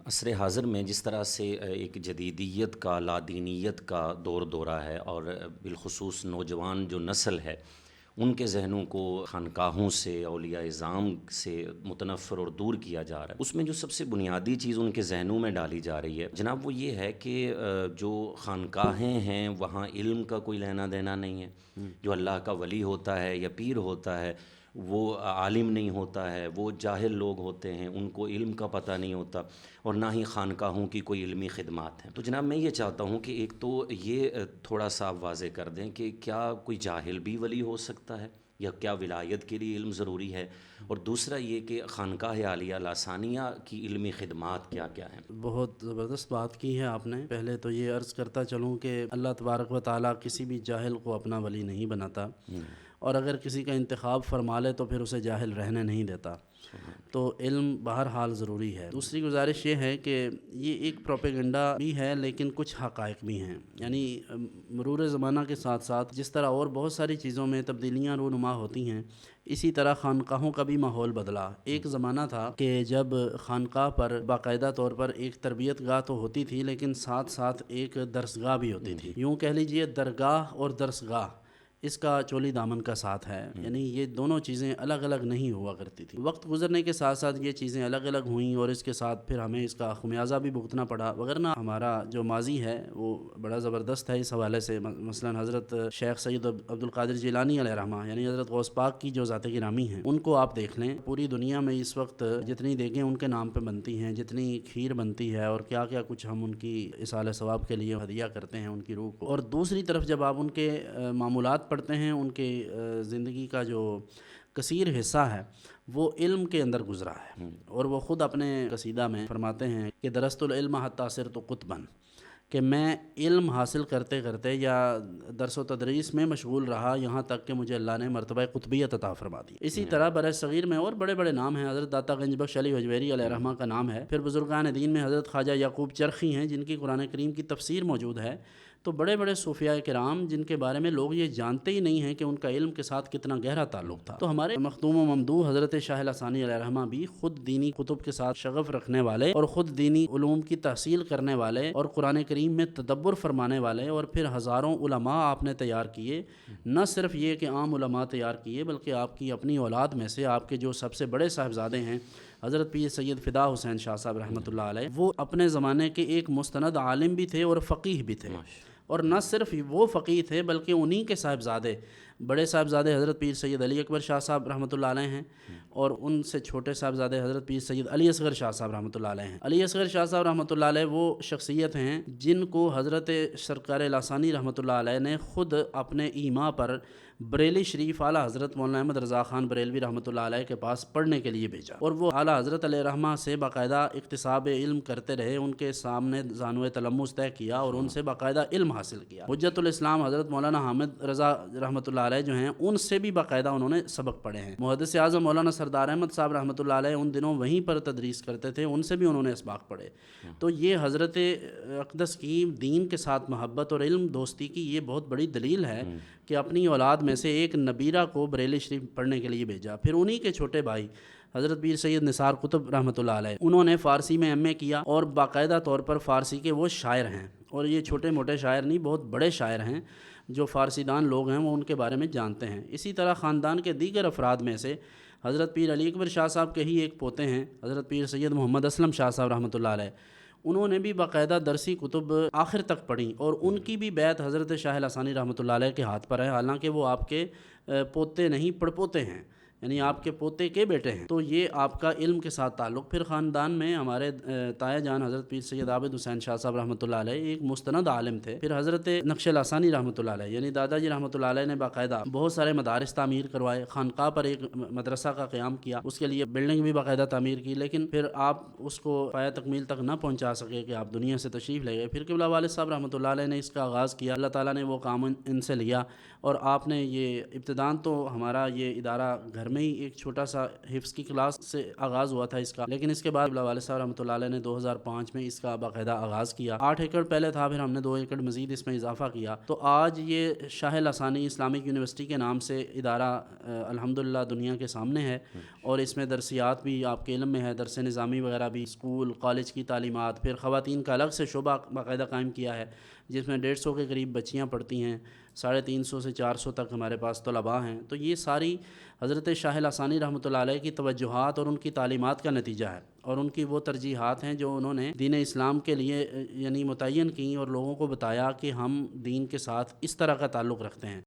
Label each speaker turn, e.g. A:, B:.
A: عصر حاضر میں جس طرح سے ایک جدیدیت کا لادینیت کا دور دورہ ہے، اور بالخصوص نوجوان جو نسل ہے ان کے ذہنوں کو خانقاہوں سے، اولیاء اعظام سے متنفر اور دور کیا جا رہا ہے، اس میں جو سب سے بنیادی چیز ان کے ذہنوں میں ڈالی جا رہی ہے جناب وہ یہ ہے کہ جو خانقاہیں ہیں وہاں علم کا کوئی لینا دینا نہیں ہے۔ جو اللہ کا ولی ہوتا ہے یا پیر ہوتا ہے وہ عالم نہیں ہوتا ہے، وہ جاہل لوگ ہوتے ہیں، ان کو علم کا پتہ نہیں ہوتا، اور نہ ہی خانقاہوں کی کوئی علمی خدمات ہیں۔ تو جناب میں یہ چاہتا ہوں کہ ایک تو یہ تھوڑا سا آپ واضح کر دیں کہ کیا کوئی جاہل بھی ولی ہو سکتا ہے، یا کیا ولایت کے لیے علم ضروری ہے، اور دوسرا یہ کہ خانقاہ عالیہ لاثانیہ کی علمی خدمات کیا کیا ہیں۔
B: بہت زبردست بات کی ہے آپ نے۔ پہلے تو یہ عرض کرتا چلوں کہ اللہ تبارک و تعالیٰ کسی بھی جاہل کو اپنا ولی نہیں بناتا، اور اگر کسی کا انتخاب فرما لے تو پھر اسے جاہل رہنے نہیں دیتا۔ تو علم بہرحال ضروری ہے۔ دوسری گزارش یہ ہے کہ یہ ایک پروپیگنڈا بھی ہے لیکن کچھ حقائق بھی ہیں، یعنی مرور زمانہ کے ساتھ ساتھ جس طرح اور بہت ساری چیزوں میں تبدیلیاں رونما ہوتی ہیں، اسی طرح خانقاہوں کا بھی ماحول بدلا۔ ایک زمانہ تھا کہ جب خانقاہ پر باقاعدہ طور پر ایک تربیت گاہ تو ہوتی تھی لیکن ساتھ ساتھ ایک درسگاہ بھی ہوتی تھی، یوں کہہ لیجئے درگاہ اور درسگاہ اس کا چولی دامن کا ساتھ ہے، یعنی یہ دونوں چیزیں الگ الگ نہیں ہوا کرتی تھی۔ وقت گزرنے کے ساتھ ساتھ یہ چیزیں الگ الگ ہوئیں، اور اس کے ساتھ پھر ہمیں اس کا خمیازہ بھی بھگتنا پڑا، وگرنہ ہمارا جو ماضی ہے وہ بڑا زبردست ہے اس حوالے سے۔ مثلا حضرت شیخ سید عبد القادر جیلانی علیہ رحمہ، یعنی حضرت غوث پاک کی جو ذات گرامی ہیں، ان کو آپ دیکھ لیں، پوری دنیا میں اس وقت جتنی دیگیں ان کے نام پہ بنتی ہیں، جتنی کھیر بنتی ہے، اور کیا کیا کچھ ہم ان کی اصالہ ثواب کے لیے ہدیہ کرتے ہیں ان کی روح کو۔ اور دوسری طرف جب آپ ان کے معمولات پڑھتے ہیں، ان کے زندگی کا جو کثیر حصہ ہے وہ علم کے اندر گزرا ہے، اور وہ خود اپنے قصیدہ میں فرماتے ہیں کہ درست العلم حتی صرت قطبا، کہ میں علم حاصل کرتے کرتے یا درس و تدریس میں مشغول رہا یہاں تک کہ مجھے اللہ نے مرتبہ قطبیت عطا فرما دی۔ اسی طرح برِ صغیر میں اور بڑے بڑے نام ہیں، حضرت داتا گنج بخش علی حجویری علیہ رحمہ کا نام ہے، پھر بزرگان دین میں حضرت خواجہ یعقوب چرخی ہیں جن کی قرآن کریم کی تفسیر موجود ہے۔ تو بڑے بڑے صوفیاء کرام جن کے بارے میں لوگ یہ جانتے ہی نہیں ہیں کہ ان کا علم کے ساتھ کتنا گہرا تعلق تھا۔ تو ہمارے مخدوم و ممدوح حضرت شاہ لاسانی علیہ رحمہ بھی خود دینی کتب کے ساتھ شغف رکھنے والے، اور خود دینی علوم کی تحصیل کرنے والے، اور قرآن کریم میں تدبر فرمانے والے، اور پھر ہزاروں علماء آپ نے تیار کیے۔ نہ صرف یہ کہ عام علماء تیار کیے، بلکہ آپ کی اپنی اولاد میں سے آپ کے جو سب سے بڑے صاحبزادے ہیں حضرت پیر سید فدا حسین شاہ صاحب رحمۃ اللہ علیہ، وہ اپنے زمانے کے ایک مستند عالم بھی تھے اور فقیہ بھی تھے، اور نہ صرف وہ فقیہ تھے بلکہ انہی کے صاحبزادے، بڑے صاحبزادے حضرت پیر سید علی اکبر شاہ صاحب رحمۃ اللہ علیہ ہیں، اور ان سے چھوٹے صاحبزادے حضرت پیر سید علی اصغر شاہ صاحب رحمۃ اللہ علیہ ہیں۔ علی اصغر شاہ صاحب رحمۃ اللہ علیہ وہ شخصیت ہیں جن کو حضرت سرکار لاسانی رحمۃ اللہ علیہ نے خود اپنے ایما پر بریلی شریف اعلیٰ حضرت مولانا احمد رضا خان بریلوی رحمۃ اللہ علیہ کے پاس پڑھنے کے لیے بھیجا، اور وہ اعلیٰ حضرت علیہ رحمہ سے باقاعدہ اکتساب علم کرتے رہے، ان کے سامنے زانو تلمس طے کیا اور ان سے باقاعدہ علم حاصل کیا۔ حجت الاسلام حضرت مولانا حامد رضا رحمۃ اللہ علیہ جو ہیں ان سے بھی باقاعدہ انہوں نے سبق پڑھے ہیں۔ محدث اعظم مولانا سردار احمد صاحب رحمۃ اللہ علیہ ان دنوں وہیں پر تدریس کرتے تھے، ان سے بھی انہوں نے اسباق پڑھے۔ تو یہ حضرت اقدس کی دین کے ساتھ محبت اور علم دوستی کی یہ بہت بڑی دلیل ہے کہ اپنی اولاد میں سے ایک نبیرہ کو بریلی شریف پڑھنے کے لیے بھیجا۔ پھر انہی کے چھوٹے بھائی حضرت پیر سید نثار قطب رحمۃ اللہ علیہ، انہوں نے فارسی میں ایم اے کیا، اور باقاعدہ طور پر فارسی کے وہ شاعر ہیں، اور یہ چھوٹے موٹے شاعر نہیں، بہت بڑے شاعر ہیں، جو فارسی دان لوگ ہیں وہ ان کے بارے میں جانتے ہیں۔ اسی طرح خاندان کے دیگر افراد میں سے حضرت پیر علی اکبر شاہ صاحب کے ہی ایک پوتے ہیں حضرت پیر سید محمد اسلم شاہ صاحب رحمۃ اللہ علیہ، انہوں نے بھی باقاعدہ درسی کتب آخر تک پڑھی، اور ان کی بھی بیعت حضرت شاہ لاسانی رحمۃ اللہ علیہ کے ہاتھ پر ہے، حالانکہ وہ آپ کے پوتے نہیں پڑپوتے ہیں، یعنی آپ کے پوتے کے بیٹے ہیں۔ تو یہ آپ کا علم کے ساتھ تعلق۔ پھر خاندان میں ہمارے تایا جان حضرت پیر سید عابد حسین شاہ صاحب رحمۃ اللہ علیہ ایک مستند عالم تھے۔ پھر حضرت نقش لاسانی رحمۃ اللہ علیہ یعنی دادا جی رحمۃ اللہ علیہ نے باقاعدہ بہت سارے مدارس تعمیر کروائے، خانقاہ پر ایک مدرسہ کا قیام کیا، اس کے لیے بلڈنگ بھی باقاعدہ تعمیر کی، لیکن پھر آپ اس کو پایہ تکمیل تک نہ پہنچا سکے کہ آپ دنیا سے تشریف لے گئے۔ پھر قبلہ والد صاحب رحمۃ اللہ علیہ نے اس کا آغاز کیا، اللہ تعالیٰ نے وہ کام ان سے لیا، اور آپ نے یہ ابتداً تو ہمارا یہ ادارہ گھر گھر میں ہی ایک چھوٹا سا حفظ کی کلاس سے آغاز ہوا تھا اس کا، لیکن اس کے بعد والد صاحب رحمۃ اللہ علیہ نے 2005 میں اس کا باقاعدہ آغاز کیا۔ 8 ایکڑ پہلے تھا، پھر ہم نے 2 ایکڑ مزید اس میں اضافہ کیا، تو آج یہ شاہ لسانی اسلامک یونیورسٹی کے نام سے ادارہ الحمدللہ دنیا کے سامنے ہے، اور اس میں درسیات بھی آپ کے علم میں ہے، درس نظامی وغیرہ بھی، اسکول کالج کی تعلیمات، پھر خواتین کا الگ سے شعبہ باقاعدہ قائم کیا ہے جس میں 150 کے قریب بچیاں پڑھتی ہیں، 350 سے 400 تک ہمارے پاس طلباء ہیں۔ تو یہ ساری حضرت شاہ لسانی رحمۃ اللہ علیہ کی توجہات اور ان کی تعلیمات کا نتیجہ ہے، اور ان کی وہ ترجیحات ہیں جو انہوں نے دین اسلام کے لیے یعنی متعین کیں اور لوگوں کو بتایا کہ ہم دین کے ساتھ اس طرح کا تعلق رکھتے ہیں۔